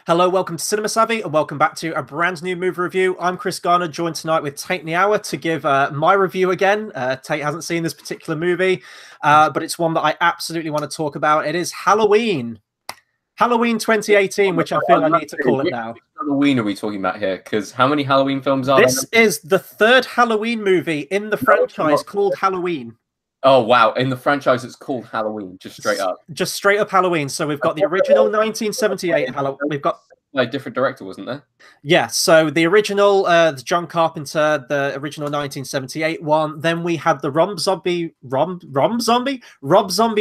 Hello, welcome to Cinema Savvy, and welcome back to a brand new movie review. I'm Chris Garner, joined tonight with Tate Niawa to give my review again. Tate hasn't seen this particular movie, but it's one that I absolutely want to talk about. It is Halloween. Halloween 2018, which I feel I need to call it now. Which Halloween are we talking about here? Because how many Halloween films are This is the third Halloween movie in the franchise called Halloween. Oh, wow. In the franchise, it's called Halloween, just straight up. Just straight up Halloween. So we've got the original 1978 Halloween. We've got a different director, wasn't there? Yeah, so the original, the John Carpenter, the original 1978 one. Then we had the Rob Zombie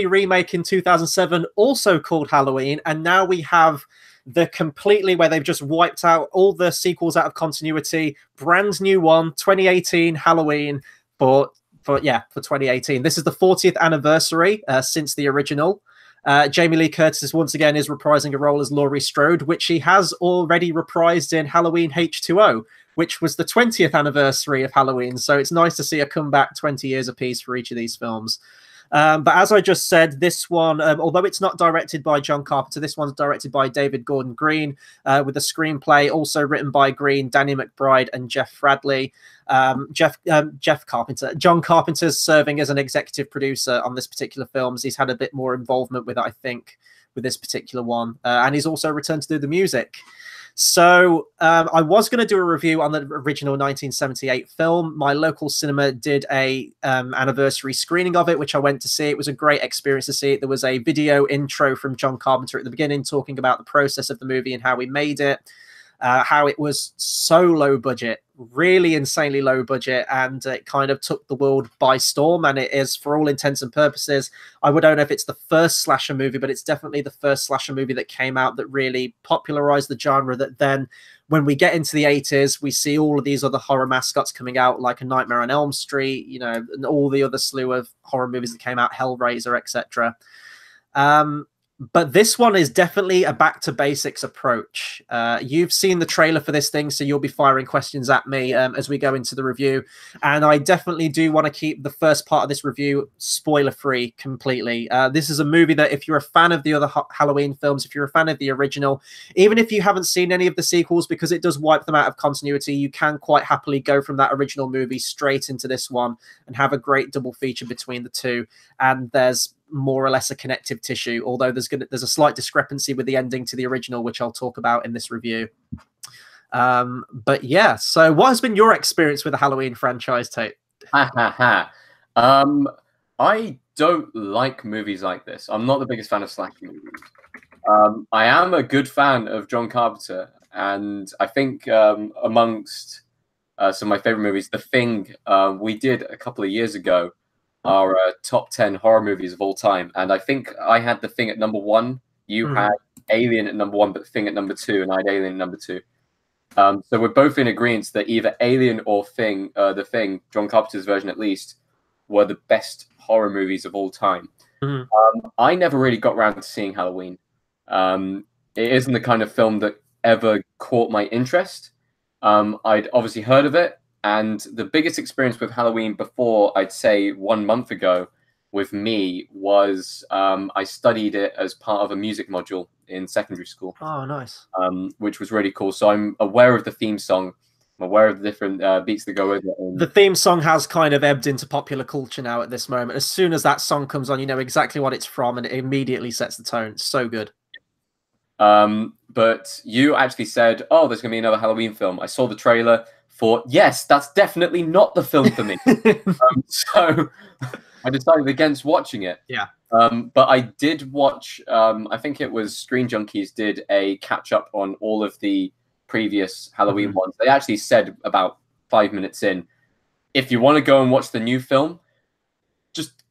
remake in 2007, also called Halloween. And now we have the completely where they've just wiped out all the sequels out of continuity. Brand new one, 2018 Halloween for 2018. This is the 40th anniversary since the original. Jamie Lee Curtis once again is reprising a role as Laurie Strode, which she has already reprised in Halloween H2O, which was the 20th anniversary of Halloween. So it's nice to see her come back 20 years apiece for each of these films. But as I just said, this one, although it's not directed by John Carpenter, this one's directed by David Gordon Green, with a screenplay also written by Green, Danny McBride, and Jeff Fradley. John Carpenter's serving as an executive producer on this particular film. He's had a bit more involvement with it, I think, with this particular one. And he's also returned to do the music. So I was going to do a review on the original 1978 film. My local cinema did a anniversary screening of it, which I went to see. It was a great experience to see it. There was a video intro from John Carpenter at the beginning talking about the process of the movie and how he made it. How it was so low budget, really insanely low budget, and it kind of took the world by storm. And it is, for all intents and purposes, I don't know if it's the first slasher movie, but it's definitely the first slasher movie that came out that really popularized the genre. That then, when we get into the 80s, we see all of these other horror mascots coming out, like A Nightmare on Elm Street, you know, and all the other slew of horror movies that came out, Hellraiser, etc. But this one is definitely a back to basics approach. You've seen the trailer for this thing, so you'll be firing questions at me as we go into the review. And I definitely do want to keep the first part of this review spoiler-free completely. This is a movie that if you're a fan of the other Halloween films, if you're a fan of the original, even if you haven't seen any of the sequels, because it does wipe them out of continuity, you can quite happily go from that original movie straight into this one and have a great double feature between the two. And there's more or less a connective tissue, although there's a slight discrepancy with the ending to the original, which I'll talk about in this review. But yeah, so what has been your experience with the Halloween franchise, Tate? I don't like movies like this. I'm not the biggest fan of slasher movies. I am a good fan of John Carpenter, and I think amongst some of my favorite movies, The Thing, we did a couple of years ago, our top 10 horror movies of all time. And I think I had The Thing at number 1. You had Alien at number 1, but The Thing at number 2, and I had Alien at number 2. So we're both in agreement that either Alien or The Thing, John Carpenter's version at least, were the best horror movies of all time. I never really got around to seeing Halloween. It isn't the kind of film that ever caught my interest. I'd obviously heard of it. And the biggest experience with Halloween before, I'd say 1 month ago, with me was I studied it as part of a music module in secondary school. Oh, nice. Which was really cool. So I'm aware of the theme song. I'm aware of the different beats that go with it. The theme song has kind of ebbed into popular culture now at this moment. As soon as that song comes on, you know exactly what it's from, and it immediately sets the tone. It's so good. But you actually said, oh, there's going to be another Halloween film. I saw the trailer. Thought, yes, that's definitely not the film for me. So I decided against watching it. Yeah. But I did watch, I think it was Screen Junkies did a catch-up on all of the previous Halloween ones. They actually said about 5 minutes in, if you want to go and watch the new film, just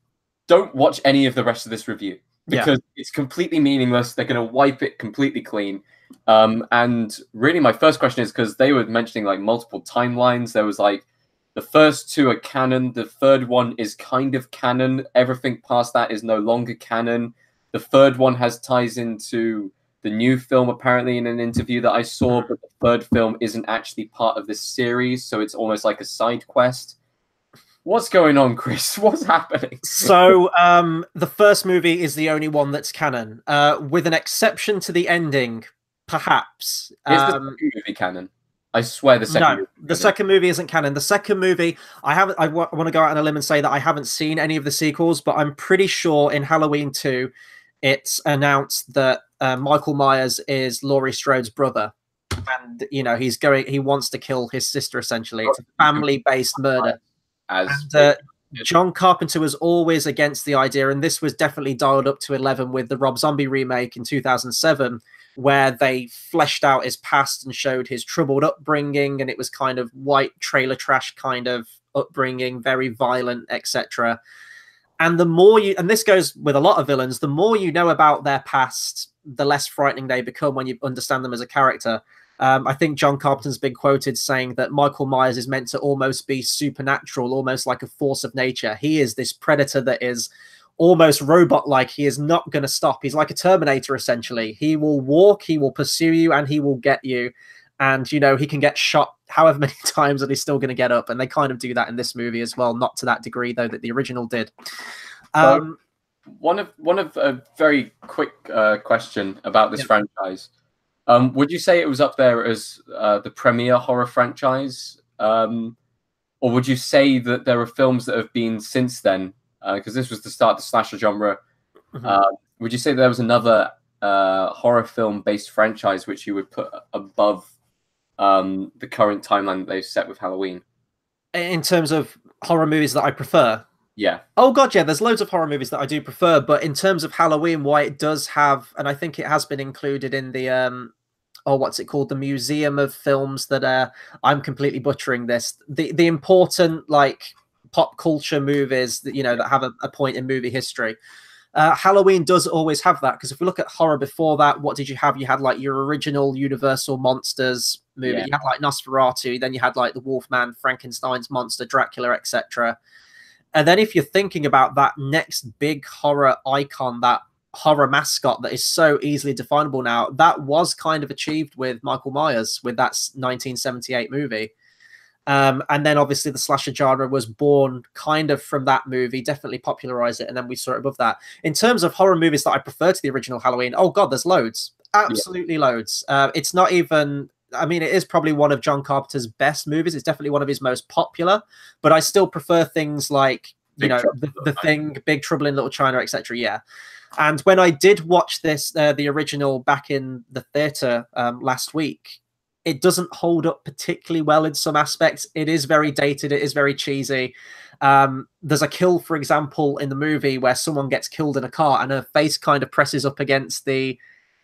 don't watch any of the rest of this review. Because it's completely meaningless. They're going to wipe it completely clean. And really my first question is, because they were mentioning like multiple timelines. There was like the first 2 are canon. The third one is kind of canon. Everything past that is no longer canon. The third one has ties into the new film, apparently, in an interview that I saw. But the third film isn't actually part of this series. So it's almost like a side quest. What's going on, Chris? What's happening? So the first movie is the only one that's canon, with an exception to the ending. perhaps. Is the second movie canon? I swear the second. No, the second movie isn't canon. The second movie, I haven't. I want to go out on a limb and say that I haven't seen any of the sequels, but I'm pretty sure in Halloween 2, it's announced that Michael Myers is Laurie Strode's brother, and he wants to kill his sister. Essentially, it's a family-based murder. John Carpenter was always against the idea, and this was definitely dialed up to 11 with the Rob Zombie remake in 2007, where they fleshed out his past and showed his troubled upbringing, and it was kind of white trailer trash kind of upbringing, very violent, etc. And the more and this goes with a lot of villains, the more you know about their past, the less frightening they become when you understand them as a character. I think John Carpenter's been quoted saying that Michael Myers is meant to almost be supernatural, almost like a force of nature. He is this predator that is almost robot-like. He is not going to stop. He's like a Terminator, essentially. He will walk, he will pursue you, and he will get you. And, he can get shot however many times and he's still going to get up. And they kind of do that in this movie as well. Not to that degree, though, that the original did. One of a very quick question about this franchise. Would you say it was up there as the premier horror franchise? Or would you say that there are films that have been since then? Because this was the start of the slasher genre. Would you say there was another horror film-based franchise which you would put above the current timeline that they've set with Halloween? In terms of horror movies that I prefer? Yeah. Oh, God, yeah, there's loads of horror movies that I do prefer, but in terms of Halloween, why it does have, and I think it has been included in the, what's it called? The Museum of Films that, I'm completely butchering this. The important, like, pop culture movies that, that have a point in movie history. Halloween does always have that, because if we look at horror before that, what did you have? You had, like, your original Universal Monsters movie. Yeah. You had, like, Nosferatu, then you had, like, the Wolfman, Frankenstein's monster, Dracula, etc. And then if you're thinking about that next big horror icon, that horror mascot that is so easily definable now, that was kind of achieved with Michael Myers, with that 1978 movie. And then obviously the slasher genre was born kind of from that movie, definitely popularized it, and then we saw it above that. In terms of horror movies that I prefer to the original Halloween, oh God, there's loads. Absolutely loads. It's not even... I mean, it is probably one of John Carpenter's best movies. It's definitely one of his most popular, but I still prefer things like, The Thing, Big Trouble in Little China, etc. Yeah. And when I did watch this, the original back in the theater last week, it doesn't hold up particularly well in some aspects. It is very dated. It is very cheesy. There's a kill, for example, in the movie where someone gets killed in a car and her face kind of presses up against the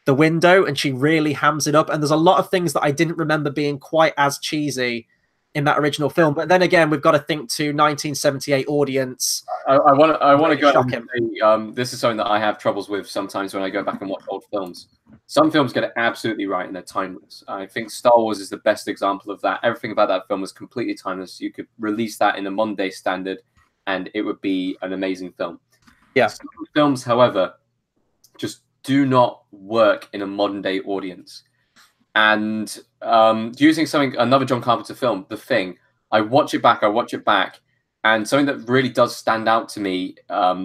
window and she really hams it up. And there's a lot of things that I didn't remember being quite as cheesy in that original film. But then again, we've got to think to 1978 audience. I want to go and say, this is something that I have troubles with sometimes when I go back and watch old films. Some films get it absolutely right and they're timeless. I think Star Wars is the best example of that. Everything about that film was completely timeless. You could release that in a modern day standard and it would be an amazing film. Yeah. Some films, however, just do not work in a modern day audience. And using another John Carpenter film, The Thing, I watch it back, and something that really does stand out to me,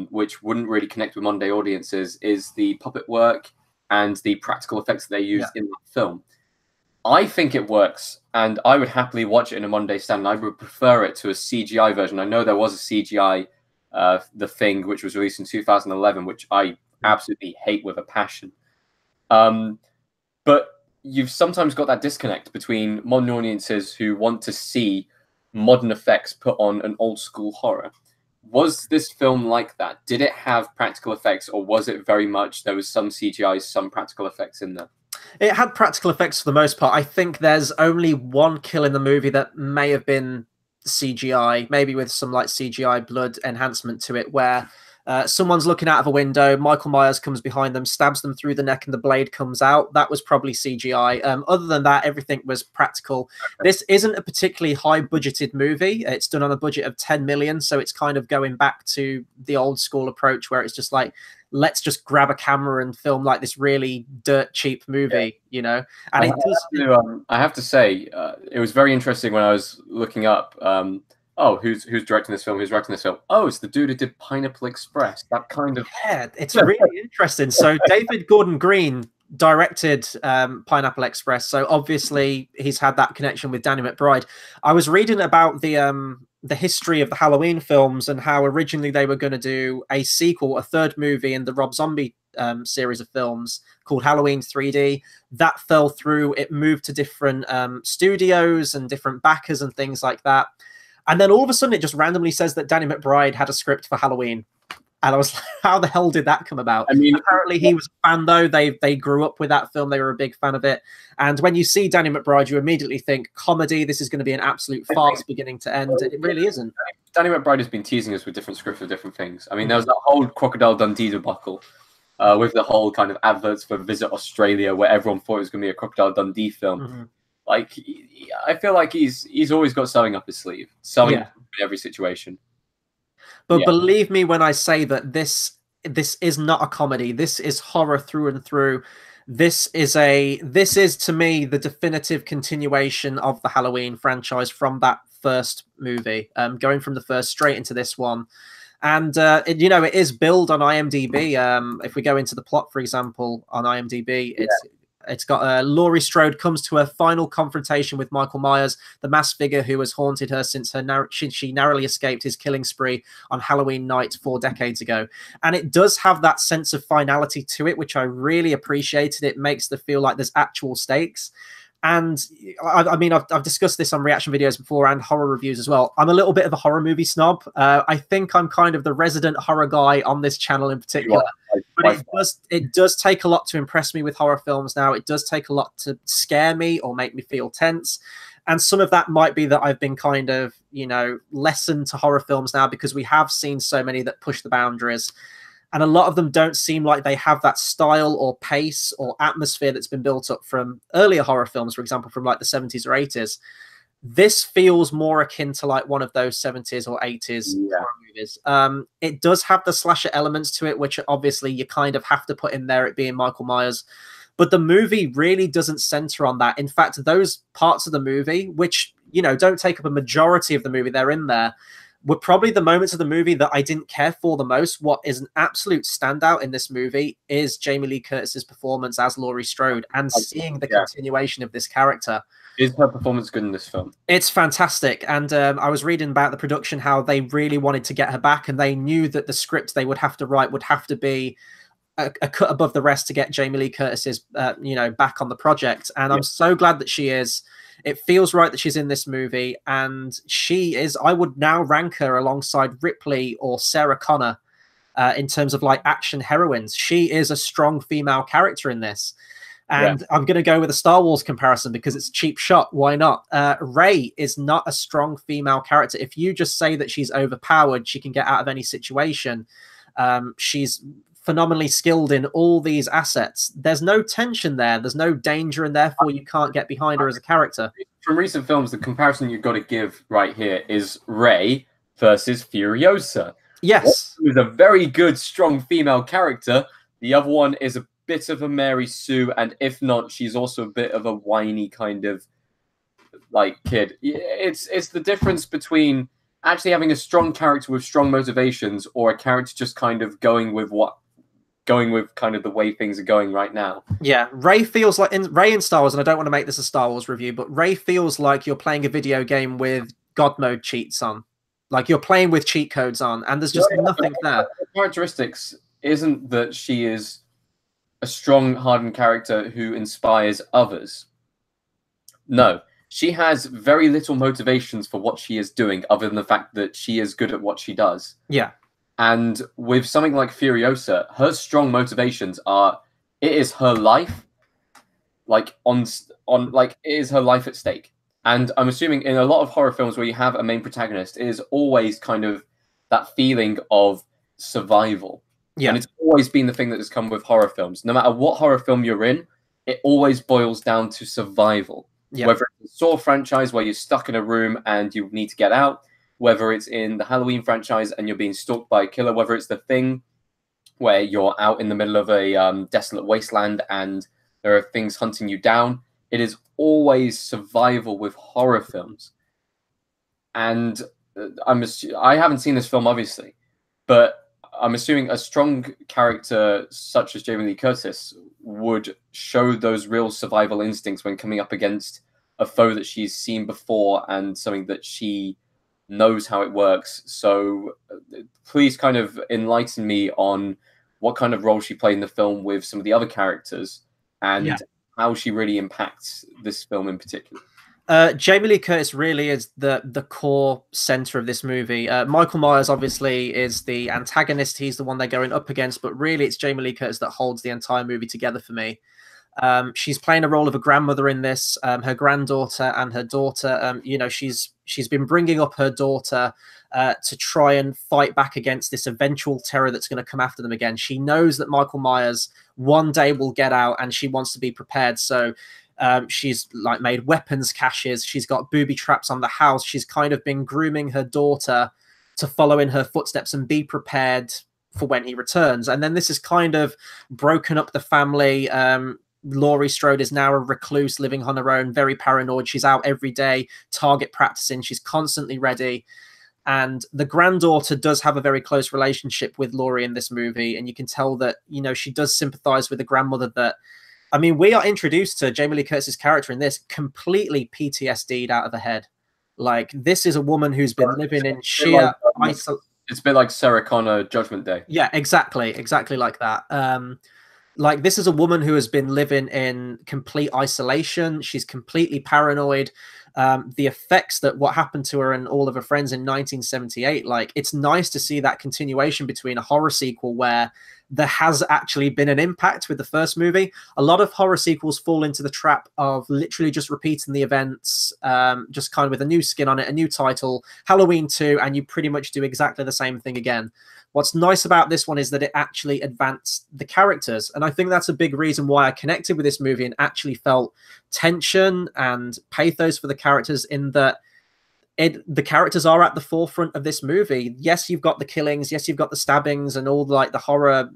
which wouldn't really connect with modern day audiences, is the puppet work and the practical effects that they use in that film. I think it works, and I would happily watch it in a modern day standard. I would prefer it to a CGI version. I know there was a CGI The Thing, which was released in 2011, which I absolutely hate with a passion. But you've sometimes got that disconnect between modern audiences who want to see modern effects put on an old school horror. Was this film like that? Did it have practical effects, or was it very much there was some CGI, some practical effects in there? It had practical effects for the most part. I think there's only one kill in the movie that may have been CGI, maybe with some like CGI blood enhancement to it, where someone's looking out of a window, Michael Myers comes behind them, stabs them through the neck, and the blade comes out. That was probably CGI. Other than that, everything was practical. Okay. This isn't a particularly high-budgeted movie. It's done on a budget of 10 million, so it's kind of going back to the old-school approach where it's just like, let's just grab a camera and film like this really dirt cheap movie, you know? And I have to say, it was very interesting when I was looking up, who's directing this film? Who's directing this film? Oh, it's the dude who did Pineapple Express. That kind of... Yeah, it's really interesting. So David Gordon Green directed Pineapple Express, so obviously he's had that connection with Danny McBride. I was reading about the history of the Halloween films and how originally they were going to do a sequel, a third movie in the Rob Zombie series of films called Halloween 3D. That fell through. It moved to different studios and different backers and things like that. And then all of a sudden, it just randomly says that Danny McBride had a script for Halloween. And I was like, how the hell did that come about? I mean, apparently he was a fan, though. They grew up with that film. They were a big fan of it. And when you see Danny McBride, you immediately think, comedy, this is going to be an absolute farce beginning to end. It really isn't. Danny McBride has been teasing us with different scripts for different things. I mean, there was that whole Crocodile Dundee debacle with the whole kind of adverts for Visit Australia, where everyone thought it was going to be a Crocodile Dundee film. Like, I feel like he's always got something up his sleeve, something in every situation. But believe me when I say that this is not a comedy. This is horror through and through. This is to me the definitive continuation of the Halloween franchise from that first movie, going from the first straight into this one. And it is billed on IMDb. If we go into the plot, for example, on IMDb, it's got Laurie Strode comes to her final confrontation with Michael Myers, the masked figure who has haunted her since she narrowly escaped his killing spree on Halloween night 4 decades ago. And it does have that sense of finality to it, which I really appreciated. It makes the feel like there's actual stakes. And I mean, I've discussed this on reaction videos before and horror reviews as well. I'm a little bit of a horror movie snob. I think I'm kind of the resident horror guy on this channel in particular. But it does take a lot to impress me with horror films now. It does take a lot to scare me or make me feel tense. And some of that might be that I've been kind of, lessened to horror films now because we have seen so many that push the boundaries. And a lot of them don't seem like they have that style or pace or atmosphere that's been built up from earlier horror films, for example, from like the 70s or 80s. This feels more akin to like one of those 70s or 80s horror movies. It does have the slasher elements to it, which obviously you kind of have to put in there, it being Michael Myers. But the movie really doesn't center on that. In fact, those parts of the movie, which, don't take up a majority of the movie, they're in there, were probably the moments of the movie that I didn't care for the most. What is an absolute standout in this movie is Jamie Lee Curtis's performance as Laurie Strode and seeing the continuation of this character. Is her performance good in this film? It's fantastic. And I was reading about the production, how they really wanted to get her back, and they knew that the script they would have to write would have to be a cut above the rest to get Jamie Lee Curtis's, back on the project. And I'm so glad that she is. It feels right that she's in this movie, and she is, I would now rank her alongside Ripley or Sarah Connor in terms of like action heroines. She is a strong female character in this. And I'm going to go with a Star Wars comparison because it's a cheap shot. Why not? Rey is not a strong female character. If you just say that she's overpowered, she can get out of any situation. She's phenomenally skilled in all these assets. There's no tension there. There's no danger, and therefore you can't get behind her as a character. From recent films, the comparison you've got to give right here is Rey versus Furiosa. Yes. Who's a very good, strong female character. The other one is a bit of a Mary Sue, and if not, she's also a bit of a whiny kind of like kid. It's the difference between actually having a strong character with strong motivations or a character just kind of going with kind of the way things are going right now. Yeah, Rey feels like Rey in Star Wars, and I don't want to make this a Star Wars review, but Rey feels like you're playing a video game with God mode cheats on. Like you're playing with cheat codes on, and there's just nothing there. The characteristics isn't that she is a strong, hardened character who inspires others. No, she has very little motivations for what she is doing other than the fact that she is good at what she does. Yeah. And with something like Furiosa, her strong motivations are, it is her life, like it is her life at stake. And I'm assuming in a lot of horror films where you have a main protagonist, it is always kind of that feeling of survival. Yeah. And it's always been the thing that has come with horror films. No matter what horror film you're in, it always boils down to survival. Yeah. Whether it's a Saw franchise where you're stuck in a room and you need to get out, whether it's in the Halloween franchise and you're being stalked by a killer, whether it's The Thing where you're out in the middle of a desolate wasteland and there are things hunting you down. It is always survival with horror films. And I haven't seen this film, obviously, but I'm assuming a strong character such as Jamie Lee Curtis would show those real survival instincts when coming up against a foe that she's seen before and something that she knows how it works. So please kind of enlighten me on what kind of role she played in the film with some of the other characters and how she really impacts this film in particular. Jamie Lee Curtis really is the core center of this movie. Michael Myers obviously is the antagonist. He's the one they're going up against, but really it's Jamie Lee Curtis that holds the entire movie together for me. She's playing a role of a grandmother in this. Her granddaughter and her daughter, you know, she's been bringing up her daughter to try and fight back against this eventual terror that's going to come after them again. She knows that Michael Myers one day will get out, and she wants to be prepared. So she's like made weapons caches. She's got booby traps on the house. She's kind of been grooming her daughter to follow in her footsteps and be prepared for when he returns. And then this is kind of broken up the family. Laurie Strode is now a recluse living on her own, very paranoid. She's out every day, target practicing. She's constantly ready. And the granddaughter does have a very close relationship with Laurie in this movie. And you can tell that, you know, she does sympathize with the grandmother. That, I mean, we are introduced to Jamie Lee Curtis's character in this completely PTSD'd out of the head. Like, this is a woman who's been living in sheer isolation. It's a bit like Sarah Connor, Judgment Day. Yeah, exactly like that. Like, this is a woman who has been living in complete isolation. She's completely paranoid. The effects that what happened to her and all of her friends in 1978, like, it's nice to see that continuation between a horror sequel where there has actually been an impact with the first movie. A lot of horror sequels fall into the trap of literally just repeating the events, just kind of with a new skin on it, a new title, Halloween 2, and you pretty much do exactly the same thing again. What's nice about this one is that it actually advanced the characters. And I think that's a big reason why I connected with this movie and actually felt tension and pathos for the characters, in that the characters are at the forefront of this movie. Yes, you've got the killings. Yes, you've got the stabbings and all like the horror,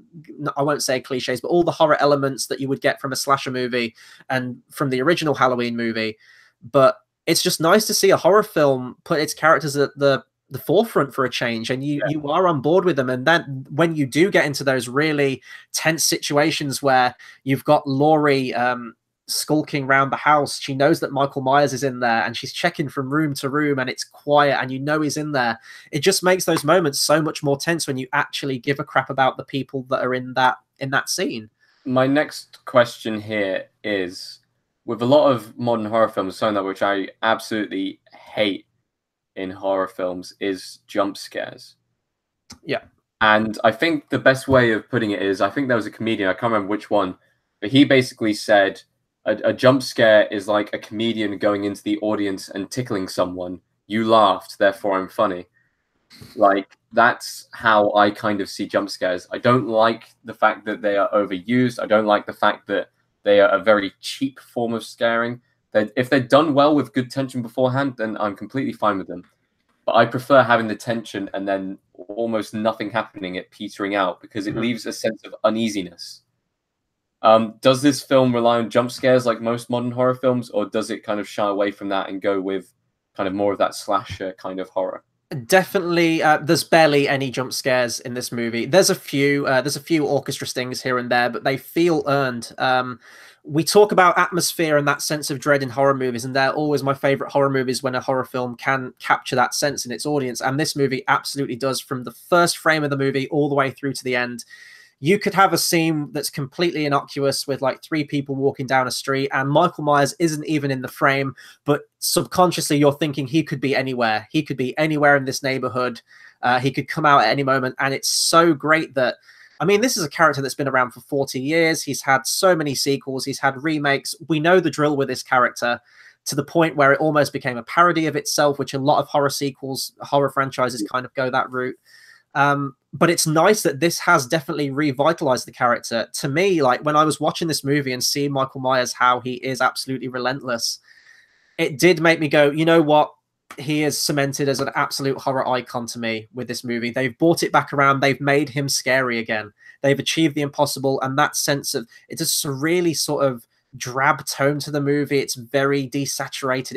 I won't say cliches, but all the horror elements that you would get from a slasher movie and from the original Halloween movie. But it's just nice to see a horror film put its characters at the forefront for a change, and you are on board with them. And then when you do get into those really tense situations where you've got Laurie skulking around the house, she knows that Michael Myers is in there and she's checking from room to room and it's quiet and you know he's in there. It just makes those moments so much more tense when you actually give a crap about the people that are in that scene. My next question here is, with a lot of modern horror films, something that which I absolutely hate in horror films is jump scares. Yeah. And I think the best way of putting it is, I think there was a comedian, I can't remember which one, but he basically said a jump scare is like a comedian going into the audience and tickling someone. You laughed, therefore I'm funny. Like, that's how I kind of see jump scares. I don't like the fact that they are overused. I don't like the fact that they are a very cheap form of scaring. If they're done well with good tension beforehand, then I'm completely fine with them. But I prefer having the tension and then almost nothing happening, it petering out, because it leaves a sense of uneasiness. Does this film rely on jump scares like most modern horror films, or does it kind of shy away from that and go with kind of more of that slasher kind of horror? Definitely, there's barely any jump scares in this movie. There's a few orchestra stings here and there, but they feel earned. We talk about atmosphere and that sense of dread in horror movies, and they're always my favorite horror movies when a horror film can capture that sense in its audience. And this movie absolutely does, from the first frame of the movie all the way through to the end. You could have a scene that's completely innocuous with like 3 people walking down a street and Michael Myers isn't even in the frame, but subconsciously you're thinking he could be anywhere. He could be anywhere in this neighborhood. He could come out at any moment. And it's so great that, I mean, this is a character that's been around for 40 years. He's had so many sequels. He's had remakes. We know the drill with this character, to the point where it almost became a parody of itself, which a lot of horror sequels, horror franchises kind of go that route. But it's nice that this has definitely revitalized the character. To me, like, when I was watching this movie and seeing Michael Myers, how he is absolutely relentless, it did make me go, you know what? He is cemented as an absolute horror icon to me with this movie. They've brought it back around. They've made him scary again. They've achieved the impossible. And that sense of, it's just a really sort of drab tone to the movie. It's very desaturated.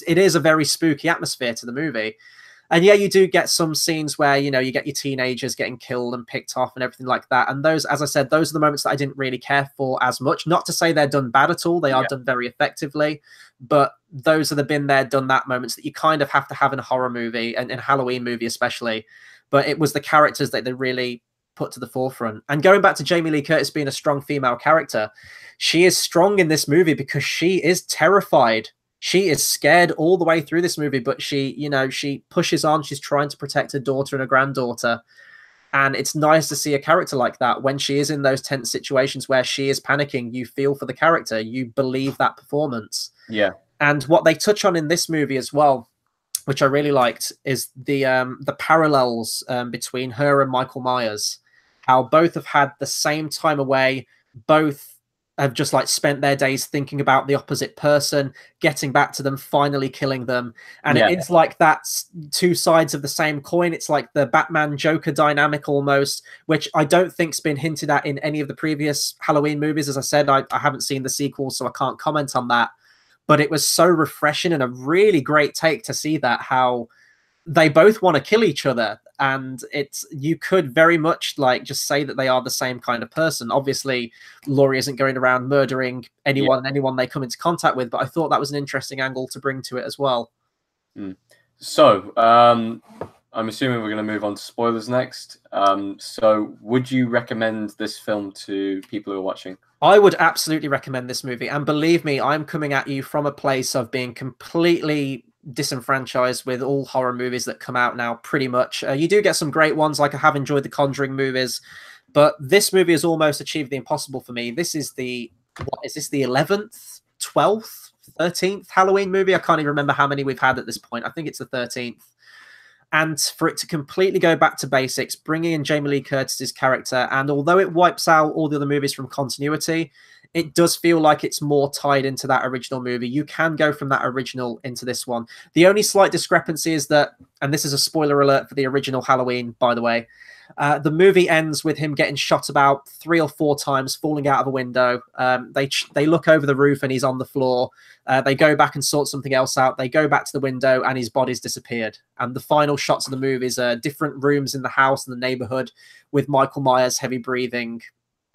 It is a very spooky atmosphere to the movie. And yeah, you do get some scenes where, you know, you get your teenagers getting killed and picked off and everything like that. And those, as I said, those are the moments that I didn't really care for as much. Not to say they're done bad at all. They are done very effectively. But those are the been there, done that moments that you kind of have to have in a horror movie and in a Halloween movie especially. But it was the characters that they really put to the forefront. And going back to Jamie Lee Curtis being a strong female character, she is strong in this movie because she is terrified. She is scared all the way through this movie, but she, you know, she pushes on. She's trying to protect her daughter and her granddaughter. And it's nice to see a character like that when she is in those tense situations where she is panicking. You feel for the character. You believe that performance. Yeah. And what they touch on in this movie as well, which I really liked, is the parallels between her and Michael Myers. How both have had the same time away, both have just like spent their days thinking about the opposite person, getting back to them, finally killing them. And it is like that's two sides of the same coin. It's like the Batman Joker dynamic almost, which I don't think's been hinted at in any of the previous Halloween movies. As I said, I haven't seen the sequel, so I can't comment on that. But it was so refreshing and a really great take to see that, how they both want to kill each other. And it's, you could very much like just say that they are the same kind of person. Obviously, Laurie isn't going around murdering anyone and anyone they come into contact with, but I thought that was an interesting angle to bring to it as well. So, I'm assuming we're going to move on to spoilers next. So would you recommend this film to people who are watching? I would absolutely recommend this movie. And believe me, I'm coming at you from a place of being completely disenfranchised with all horror movies that come out now, pretty much. You do get some great ones, like I have enjoyed the Conjuring movies, but this movie has almost achieved the impossible for me. This is the, what is this, the 11th, 12th, 13th Halloween movie? I can't even remember how many we've had at this point. I think it's the 13th. And for it to completely go back to basics, bringing in Jamie Lee Curtis's character, and although it wipes out all the other movies from continuity, it does feel like it's more tied into that original movie. You can go from that original into this one. The only slight discrepancy is that, and this is a spoiler alert for the original Halloween, by the way, the movie ends with him getting shot about 3 or 4 times, falling out of a window. They look over the roof and he's on the floor. They go back and sort something else out. They go back to the window and his body's disappeared. And the final shots of the movies are different rooms in the house and the neighborhood with Michael Myers heavy breathing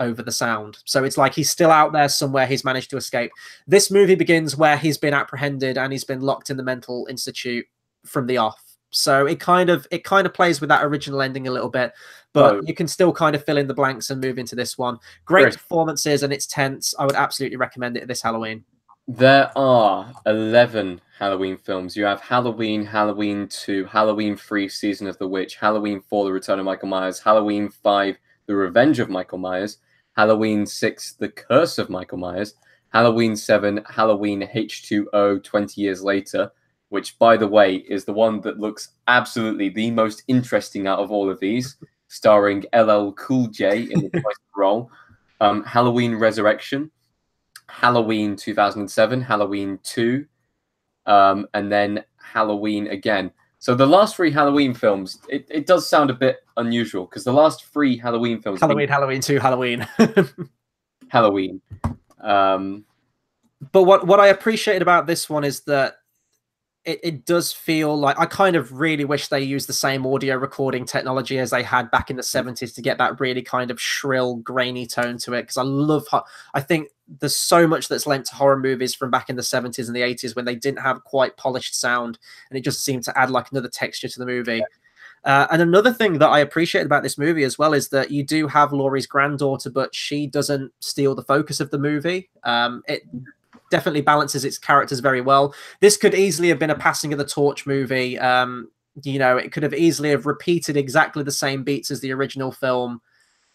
over the sound. So it's like he's still out there somewhere. He's managed to escape. This movie begins where he's been apprehended and he's been locked in the mental institute from the off. So it kind of plays with that original ending a little bit, but you can still kind of fill in the blanks and move into this one. Great performances, and it's tense. I would absolutely recommend it this Halloween. There are 11 Halloween films. You have Halloween, Halloween 2, Halloween 3, Season of the Witch, Halloween 4, The Return of Michael Myers, Halloween 5, The Revenge of Michael Myers, Halloween 6, The Curse of Michael Myers, Halloween 7, Halloween H2O 20 Years Later, which, by the way, is the one that looks absolutely the most interesting out of all of these, starring LL Cool J in the twice role. Halloween Resurrection, Halloween 2007, Halloween 2, and then Halloween again. So the last 3 Halloween films, it does sound a bit unusual because the last 3 Halloween films... Halloween 2, Halloween. Halloween. But what I appreciated about this one is that it does feel like, I kind of really wish they used the same audio recording technology as they had back in the 70s to get that really kind of shrill, grainy tone to it. Because I think there's so much that's linked to horror movies from back in the 70s and the 80s when they didn't have quite polished sound, and it just seemed to add like another texture to the movie. And another thing that I appreciate about this movie as well is that you do have Laurie's granddaughter, but she doesn't steal the focus of the movie. It definitely balances its characters very well. This could easily have been a passing of the torch movie. You know, it could have easily have repeated exactly the same beats as the original film.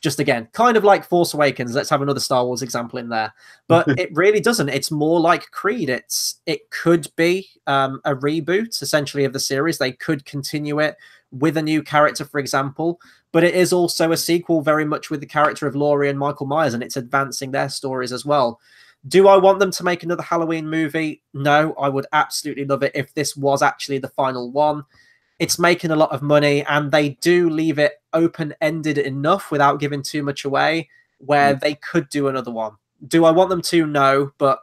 Just again, kind of like Force Awakens. Let's have another Star Wars example in there. But it really doesn't. It's more like Creed. It could be a reboot, essentially, of the series. They could continue it with a new character, for example. But it is also a sequel very much with the character of Laurie and Michael Myers, and it's advancing their stories as well. Do I want them to make another Halloween movie? No, I would absolutely love it if this was actually the final one. It's making a lot of money, and they do leave it open-ended enough without giving too much away where they could do another one. Do I want them to? No, but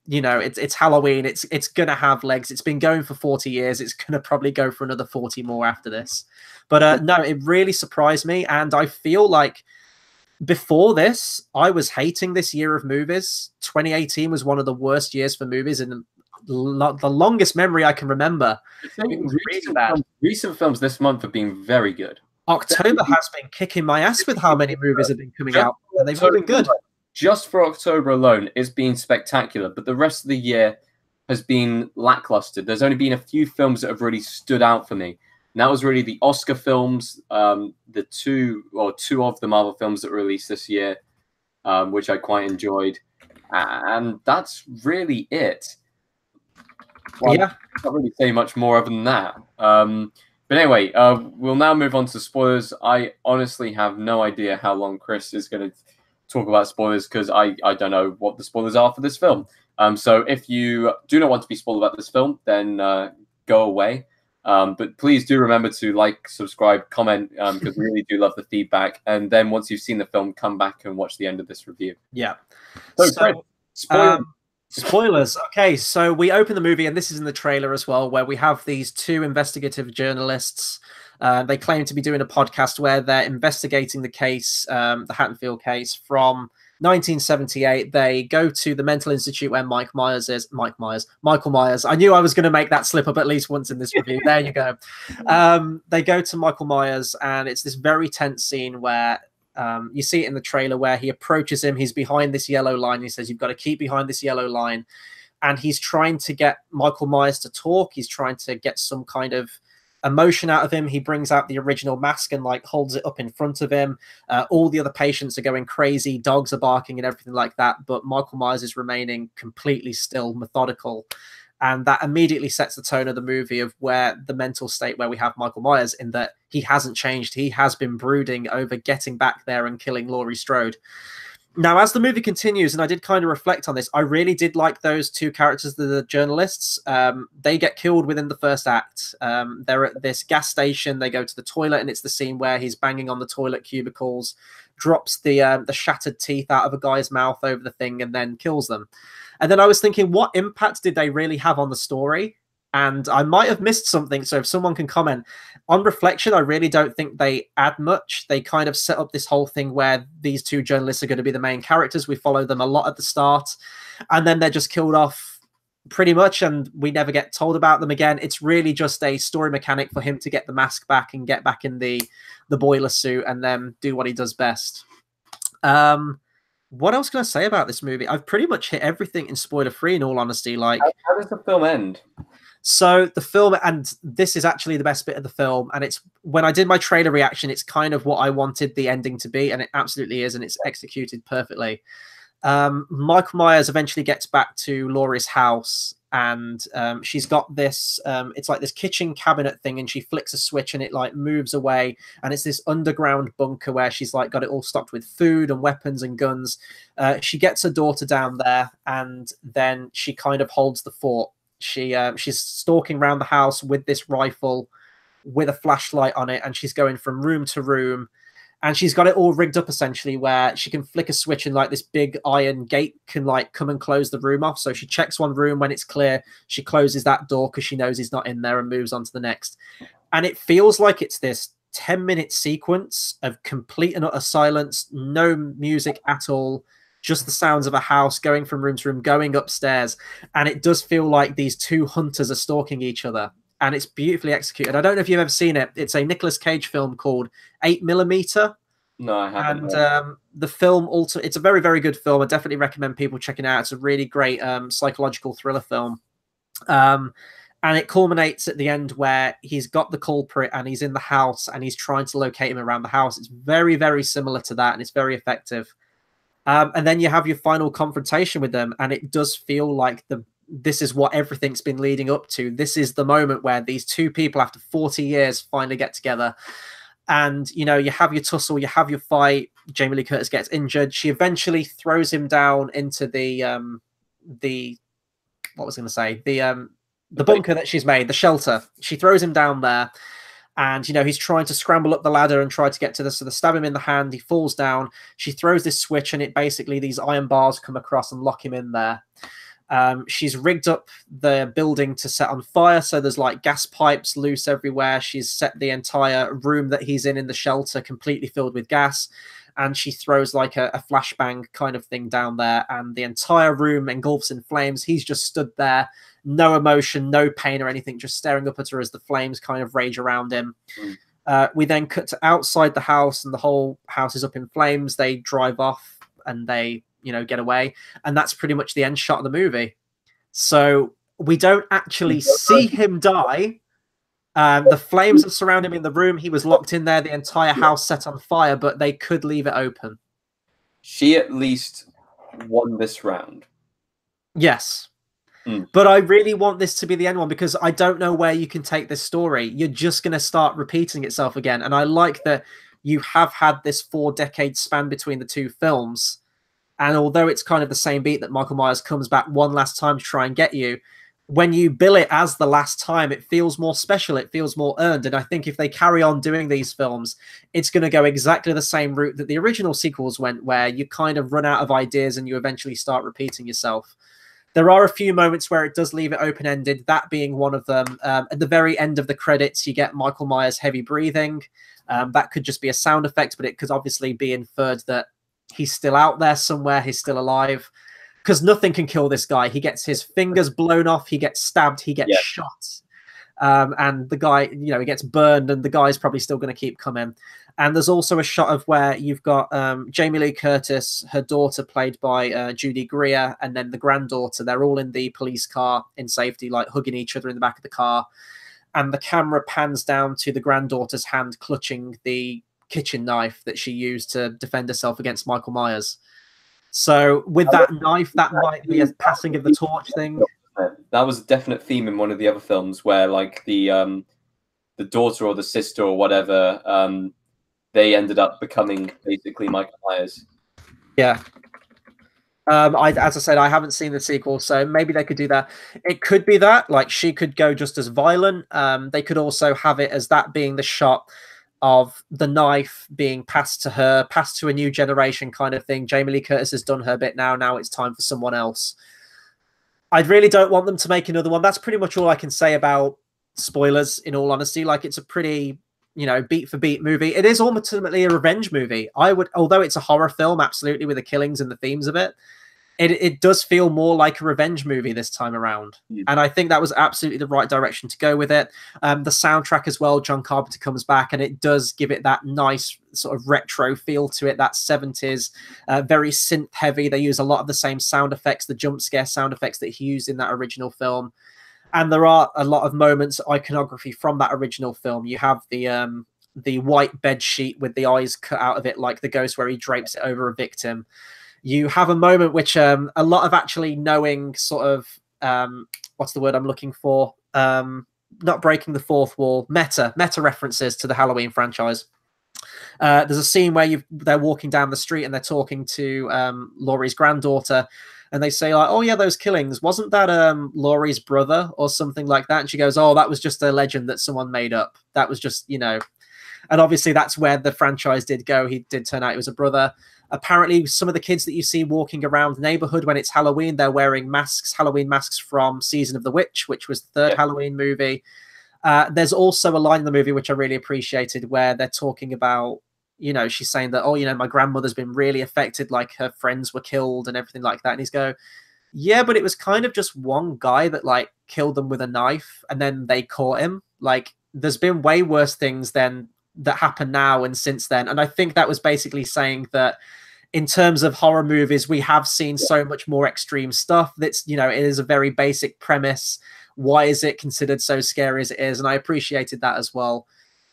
you know, it's Halloween. It's gonna have legs. It's been going for 40 years. It's gonna probably go for another 40 more after this. But no, it really surprised me, and I feel like before this, I was hating this year of movies. 2018 was one of the worst years for movies in the longest memory I can remember. It was really bad. Recent films this month have been very good. October has been kicking my ass with how many movies have been coming out, and they've all been good. Just for October alone, it's been spectacular, but the rest of the year has been lackluster. There's only been a few films that have really stood out for me. And that was really the Oscar films, the two of the Marvel films that were released this year, which I quite enjoyed. And that's really it. Well, yeah. I can't really say much more other than that. But anyway, we'll now move on to spoilers. I honestly have no idea how long Chris is going to talk about spoilers because I don't know what the spoilers are for this film. So if you do not want to be spoiled about this film, then go away. But please do remember to like, subscribe, comment, because we really do love the feedback. And then once you've seen the film, come back and watch the end of this review. Yeah. So spoilers. Okay, so we open the movie, and this is in the trailer as well, where we have these two investigative journalists. They claim to be doing a podcast where they're investigating the case, the Haddonfield case from 1978. They go to the mental institute where Michael Myers. I knew I was going to make that slip up at least once in this review. There you go. They go to Michael Myers, and it's this very tense scene where you see it in the trailer where he approaches him. He's behind this yellow line. He says, "You've got to keep behind this yellow line." And he's trying to get Michael Myers to talk. He's trying to get some kind of emotion out of him. He brings out the original mask and like holds it up in front of him. All the other patients are going crazy. Dogs are barking and everything like that. But Michael Myers is remaining completely still, methodical. And that immediately sets the tone of the movie of where the mental state where we have Michael Myers, in that he hasn't changed. He has been brooding over getting back there and killing Laurie Strode. Now, as the movie continues, and I did kind of reflect on this, I really did like those two characters, the journalists. They get killed within the first act. They're at this gas station. They go to the toilet, and it's the scene where he's banging on the toilet cubicles, drops the shattered teeth out of a guy's mouth over the thing, and then kills them. And then I was thinking, what impact did they really have on the story? And I might have missed something, so if someone can comment. On reflection, I really don't think they add much. They kind of set up this whole thing where these two journalists are going to be the main characters. We follow them a lot at the start, and then they're just killed off pretty much, and we never get told about them again. It's really just a story mechanic for him to get the mask back and get back in the boiler suit and then do what he does best. What else can I say about this movie? I've pretty much hit everything in spoiler-free, in all honesty. Like, how does the film end? So the film, and this is actually the best bit of the film, and it's when I did my trailer reaction, it's kind of what I wanted the ending to be, and it absolutely is, and it's executed perfectly. Michael Myers eventually gets back to Laurie's house, and she's got this, it's like this kitchen cabinet thing, and she flicks a switch and it like moves away, and it's this underground bunker where she's like got it all stocked with food and weapons and guns. She gets her daughter down there, and then she kind of holds the fort. She's stalking around the house with this rifle with a flashlight on it, and she's going from room to room, and she's got it all rigged up essentially where she can flick a switch and like this big iron gate can like come and close the room off. So she checks one room, when it's clear, she closes that door because she knows he's not in there, and moves on to the next. And it feels like it's this 10-minute sequence of complete and utter silence, no music at all, just the sounds of a house going from room to room, going upstairs. And it does feel like these two hunters are stalking each other. And it's beautifully executed. I don't know if you've ever seen it. It's a Nicolas Cage film called 8mm. No, I haven't. And the film also, it's a very, very good film. I definitely recommend people checking it out. It's a really great psychological thriller film. And it culminates at the end where he's got the culprit and he's in the house and he's trying to locate him around the house. It's very, very similar to that, and it's very effective. And then you have your final confrontation with them, and it does feel like this is what everything's been leading up to. This is the moment where these two people, after 40 years, finally get together. And, you know, you have your tussle, you have your fight. Jamie Lee Curtis gets injured. She eventually throws him down into the bunker that she's made, the shelter. She throws him down there. And, you know, he's trying to scramble up the ladder and try to get to this. So they stab him in the hand. He falls down. She throws this switch, and it basically, these iron bars come across and lock him in there. She's rigged up the building to set on fire, so there's like gas pipes loose everywhere. She's set the entire room that he's in the shelter completely filled with gas, and she throws like a flashbang kind of thing down there, and the entire room engulfs in flames. He's just stood there, no emotion, no pain or anything, just staring up at her as the flames kind of rage around him. We then cut to outside the house, and the whole house is up in flames. They drive off and they, you know, get away, and that's pretty much the end shot of the movie. So we don't actually see him die. The flames that surround him in the room, he was locked in there, the entire house set on fire, but they could leave it open. She at least won this round. Yes. But I really want this to be the end one, because I don't know where you can take this story. You're just going to start repeating itself again. And I like that you have had this 4-decade span between the two films. And although it's kind of the same beat that Michael Myers comes back one last time to try and get you, when you bill it as the last time, it feels more special. It feels more earned. And I think if they carry on doing these films, it's going to go exactly the same route that the original sequels went, where you kind of run out of ideas and you eventually start repeating yourself. There are a few moments where it does leave it open-ended, that being one of them. At the very end of the credits, you get Michael Myers' heavy breathing. That could just be a sound effect, but it could obviously be inferred that he's still out there somewhere, he's still alive, because nothing can kill this guy. He gets his fingers blown off, he gets stabbed, he gets shot, and the guy, you know, he gets burned, and the guy's probably still going to keep coming. And there's also a shot of where you've got Jamie Lee Curtis, her daughter played by Judy Greer, and then the granddaughter. They're all in the police car in safety, like hugging each other in the back of the car, and the camera pans down to the granddaughter's hand clutching the kitchen knife that she used to defend herself against Michael Myers. So with that knife, that might be a passing of the torch thing. That was a definite theme in one of the other films, where like the daughter or the sister or whatever, they ended up becoming basically Michael Myers. Yeah. As I said, I haven't seen the sequel, so maybe they could do that. It could be that, like, she could go just as violent. They could also have it as that being the shot of the knife being passed to her, passed to a new generation kind of thing. Jamie Lee Curtis has done her bit now. Now it's time for someone else. I really don't want them to make another one. That's pretty much all I can say about spoilers, in all honesty. Like, it's a pretty, you know, beat for beat movie. It is ultimately a revenge movie. Although it's a horror film, absolutely, with the killings and the themes of it, it does feel more like a revenge movie this time around. And I think that was absolutely the right direction to go with it. The soundtrack as well, John Carpenter comes back, and it does give it that nice sort of retro feel to it, that 70s, very synth heavy. They use a lot of the same sound effects, the jump scare sound effects that he used in that original film. And there are a lot of moments, iconography from that original film. You have the white bed sheet with the eyes cut out of it, like the ghost, where he drapes it over a victim. You have a moment which a lot of actually knowing sort of, what's the word I'm looking for? Not breaking the fourth wall, meta references to the Halloween franchise. There's a scene where they're walking down the street and they're talking to Laurie's granddaughter, and they say, like, oh yeah, those killings, wasn't that Laurie's brother or something like that? And she goes, oh, that was just a legend that someone made up. That was just, you know. And obviously that's where the franchise did go. He did turn out he was a brother. Apparently, some of the kids that you see walking around the neighborhood when it's Halloween, they're wearing masks, Halloween masks from Season of the Witch, which was the third Halloween movie. There's also a line in the movie which I really appreciated, where they're talking about, you know, she's saying that, oh, you know, my grandmother's been really affected, like her friends were killed and everything like that. And he's go, yeah, but it was kind of just one guy that like killed them with a knife and then they caught him. Like, there's been way worse things that happen now and since then. And I think that was basically saying that in terms of horror movies, we have seen so much more extreme stuff. That's, you know, it is a very basic premise. Why is it considered so scary as it is? And I appreciated that as well.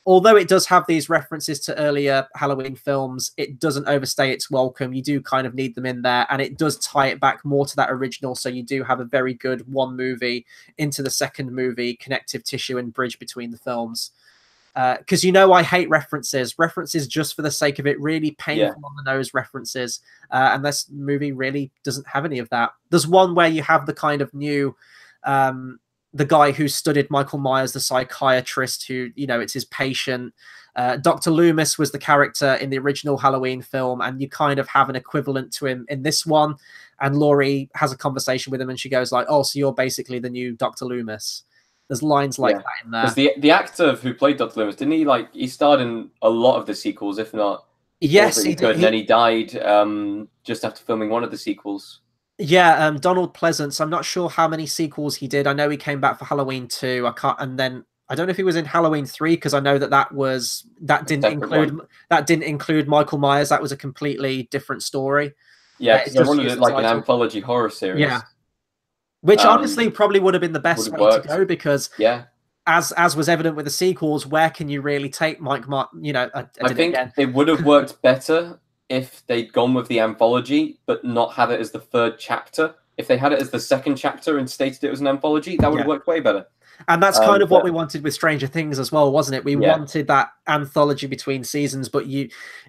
Although it does have these references to earlier Halloween films, it doesn't overstay its welcome. You do kind of need them in there, and it does tie it back more to that original. So you do have a very good one movie into the second movie, connective tissue and bridge between the films. Because, you know, I hate references just for the sake of it, really painful on the nose references. And this movie really doesn't have any of that. There's one where you have the kind of new, the guy who studied Michael Myers, the psychiatrist who, you know, it's his patient. Dr. Loomis was the character in the original Halloween film, and you kind of have an equivalent to him in this one. And Laurie has a conversation with him, and she goes like, "Oh, so you're basically the new Dr. Loomis." There's lines like that in there. Because the actor who played Dr. Loomis, didn't he, like, he starred in a lot of the sequels, if not yes, he did. And then he died just after filming one of the sequels. Yeah, Donald Pleasance. I'm not sure how many sequels he did. I know he came back for Halloween 2. And then I don't know if he was in Halloween 3, because I know that didn't include Michael Myers. That was a completely different story. Yeah, because they wanted it like an anthology horror series. Yeah, which honestly probably would have been the best way to go, because as was evident with the sequels, where can you really take Mike? You know, I think it would have worked better if they'd gone with the anthology, but not have it as the third chapter. If they had it as the second chapter and stated it was an anthology, that would have worked way better. And that's kind of what we wanted with Stranger Things as well, wasn't it? We wanted that anthology between seasons, but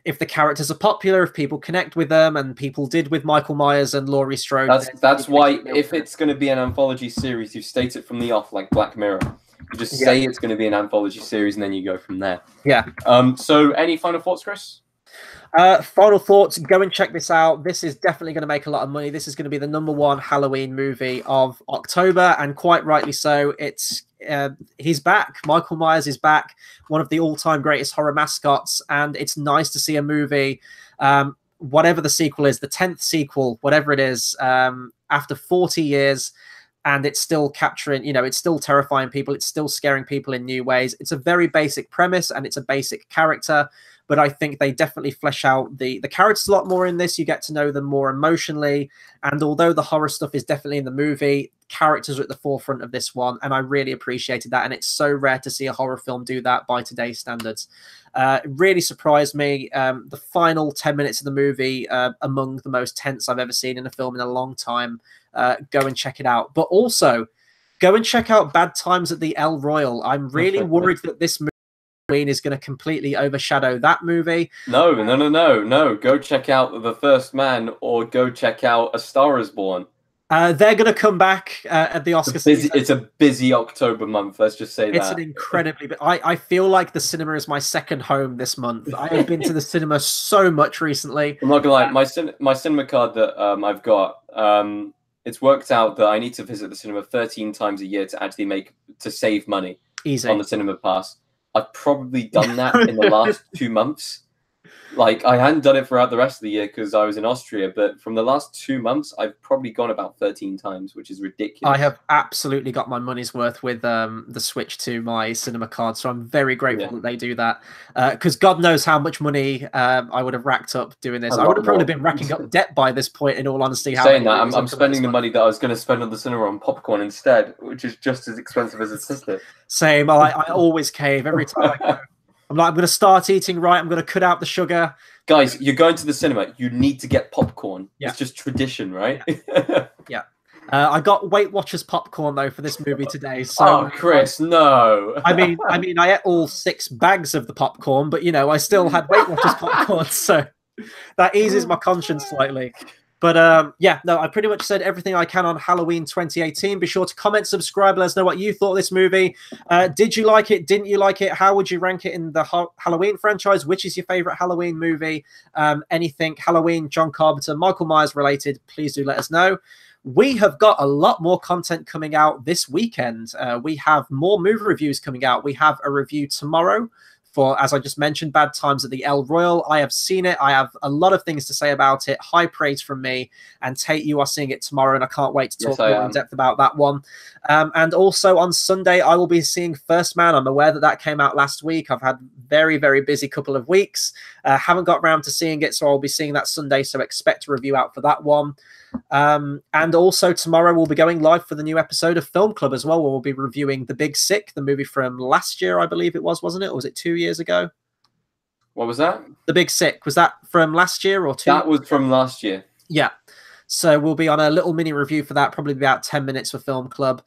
if the characters are popular, if people connect with them, and people did with Michael Myers and Laurie Strode. That's why, if it's going to be an anthology series, you state it from the off, like Black Mirror. You just say it's going to be an anthology series, and then you go from there. Yeah. So any final thoughts, Chris? Final thoughts, go and check this out. This is definitely going to make a lot of money. This is going to be the #1 Halloween movie of October, and quite rightly so. He's back. Michael Myers is back, one of the all-time greatest horror mascots, and it's nice to see a movie, whatever the sequel is, the 10th sequel, whatever it is, after 40 years, and it's still capturing, you know, it's still terrifying people, it's still scaring people in new ways. It's a very basic premise, and it's a basic character, but I think they definitely flesh out the characters a lot more in this. You get to know them more emotionally, and although the horror stuff is definitely in the movie, characters are at the forefront of this one, and I really appreciated that, and it's so rare to see a horror film do that by today's standards. It really surprised me. The final 10 minutes of the movie, among the most tense I've ever seen in a film in a long time. Go and check it out. But also, go and check out Bad Times at the El Royale. I'm really worried that this movie is going to completely overshadow that movie. No. Go check out The First Man, or go check out A Star Is Born. They're going to come back at the Oscar season. It's a busy October month, let's just say that. It's an incredibly... I feel like the cinema is my second home this month. I have been to the cinema so much recently. I'm not going to lie, my cinema card that I've got, it's worked out that I need to visit the cinema 13 times a year to actually save money on the cinema pass. I've probably done that in the last 2 months. Like, I hadn't done it throughout the rest of the year because I was in Austria, but from the last 2 months, I've probably gone about 13 times, which is ridiculous. I have absolutely got my money's worth with the switch to my cinema card, so I'm very grateful that they do that, because God knows how much money I would have racked up doing this. I would have probably been racking up debt by this point, in all honesty. Saying that, I'm spending the money that I was going to spend on the cinema on popcorn instead, which is just as expensive as a ticket. Same. I always cave every time I go. I'm like, I'm going to start eating right. I'm going to cut out the sugar. Guys, you're going to the cinema. You need to get popcorn. Yeah. It's just tradition, right? Yeah. I got Weight Watchers popcorn though for this movie today. So, Chris, no. I mean, I ate all 6 bags of the popcorn, but you know, I still had Weight Watchers popcorn, so that eases my conscience slightly. But yeah, no, I pretty much said everything I can on Halloween 2018. Be sure to comment, subscribe, let us know what you thought of this movie. Did you like it? Didn't you like it? How would you rank it in the Halloween franchise? Which is your favorite Halloween movie? Anything Halloween, John Carpenter, Michael Myers related, please do let us know. We have got a lot more content coming out this weekend. We have more movie reviews coming out. We have a review tomorrow for, as I just mentioned, Bad Times at the El Royale. I have seen it. I have a lot of things to say about it. High praise from me. And Tate, you are seeing it tomorrow, and I can't wait to talk more in depth about that one. And also on Sunday, I will be seeing First Man. I'm aware that came out last week. I've had very, very busy couple of weeks. Haven't got around to seeing it, so I'll be seeing that Sunday, so expect a review out for that one. And also tomorrow we'll be going live for the new episode of Film Club as well, where we'll be reviewing The Big Sick, the movie from last year, I believe it was, wasn't it? Or was it 2 years ago? What was that? The Big Sick. Was that from last year or 2? That was from last year. Yeah. So we'll be on a little mini review for that, probably about 10 minutes for Film Club.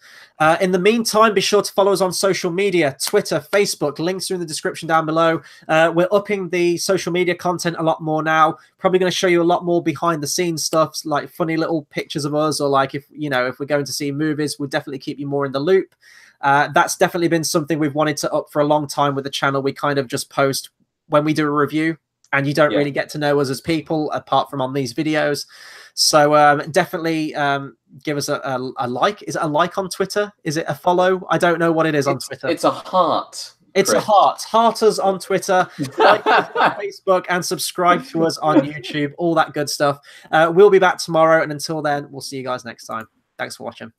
In the meantime, be sure to follow us on social media, Twitter, Facebook, links are in the description down below. We're upping the social media content a lot more now. Probably going to show you a lot more behind the scenes stuff, like funny little pictures of us, or like if we're going to see movies, we'll definitely keep you more in the loop. That's definitely been something we've wanted to up for a long time with the channel. We kind of just post when we do a review, and you don't really get to know us as people apart from on these videos. So definitely give us a like. Is it a like on Twitter? Is it a follow? I don't know what it is on Twitter. It's a heart. It's a heart. Heart us on Twitter, like us on Facebook, and subscribe to us on YouTube. All that good stuff. We'll be back tomorrow, and until then, we'll see you guys next time. Thanks for watching.